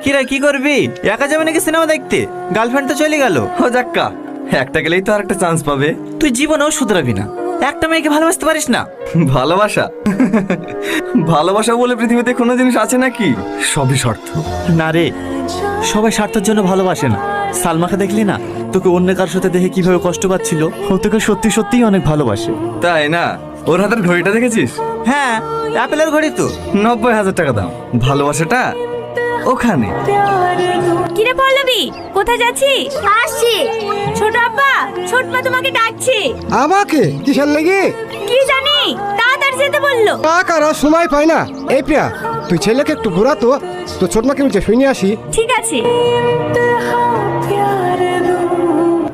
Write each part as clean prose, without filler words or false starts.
কিরা কি করবি? একা যাবে নাকি সিনেমা দেখতে? গার্লফ্রেন্ড তো চলে গেল। ও যাক্কা, একটা গেলেই তো আরেকটা চান্স পাবে। তুই জীবনেও শুধরাবি না। একটা মেয়েকে ভালোবাসতে পারিস না? ভালোবাসা ভালোবাসা বলে পৃথিবীতে কোনো জিনিস আছে নাকি? সবই শর্ত। না রে, সবাই স্বার্থের জন্য ভালোবাসে না। সালমাকে দেখলি না, তোকে অন্য কার সাথে দেখে কিভাবে কষ্ট পাচ্ছিল। ও তোকে সত্যি সত্যিই অনেক ভালোবাসে। তাই না? ওর হাতের ঘড়িটা দেখেছিস? হ্যাঁ, অ্যাপেলের ঘড়ি তো। 90,000 টাকা দাম। ভালোবাসাটা ওখানে। কিরে পল্লবী, কোথায় যাচ্ছিস? আসছি। ছোট আব্বা, ছোট মা তোমাকে ডাকছে। আমাকে কিসের লেগে? কি জানি, তাড়াতাড়ি যেতে বললো। টাকার আর সময় পাই না। এই প্রিয়া, তুই ছেলেকে একটু ঘোরা তো ছোট মাকে বলছে শুনে আসি। ঠিক আছে।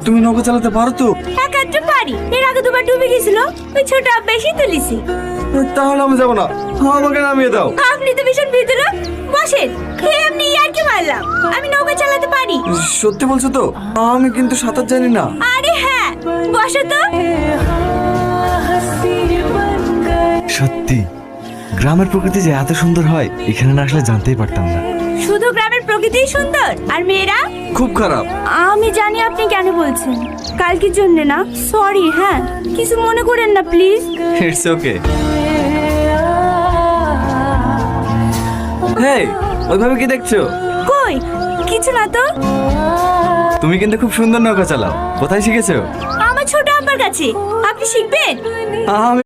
তুমি নৌকা চালাতে পারো তো? একাত্র পারি, এর আগে দুবার ডুবে গেছিল, ওই ছোট আব্বা এসে তুলিছি। তাহলে আমি যাবো না, আমাকে নামিয়ে দাও। আপনি তো ভীষণ ভিতরে, বসেন। এমনি আর কি মারলাম, আমি নৌকা চালাতে পারি। সত্যি বলছো তো? আমি কিন্তু সাঁতার জানি না। আরে হ্যাঁ, বসো তো। সত্যি গ্রামের প্রকৃতি যে এত সুন্দর হয়, এখানে না আসলে জানতেই পারতাম না। শুধু গ্রামের প্রকৃতিই সুন্দর, আর মেয়েরা? খুব খারাপ। আমি জানি আপনি কেন বলছেন, কালকের জন্য না। সরি, হ্যাঁ, কিছু মনে করেন না প্লিজ। It's okay. হেই, ওইভাবে কি দেখছো? কই, কিছু না তো। তুমি কিন্তু খুব সুন্দর নৌকা চালাও। কোথায় শিখেছো? আমার ছোট আব্বার কাছে। আপনি শিখবেন? আমি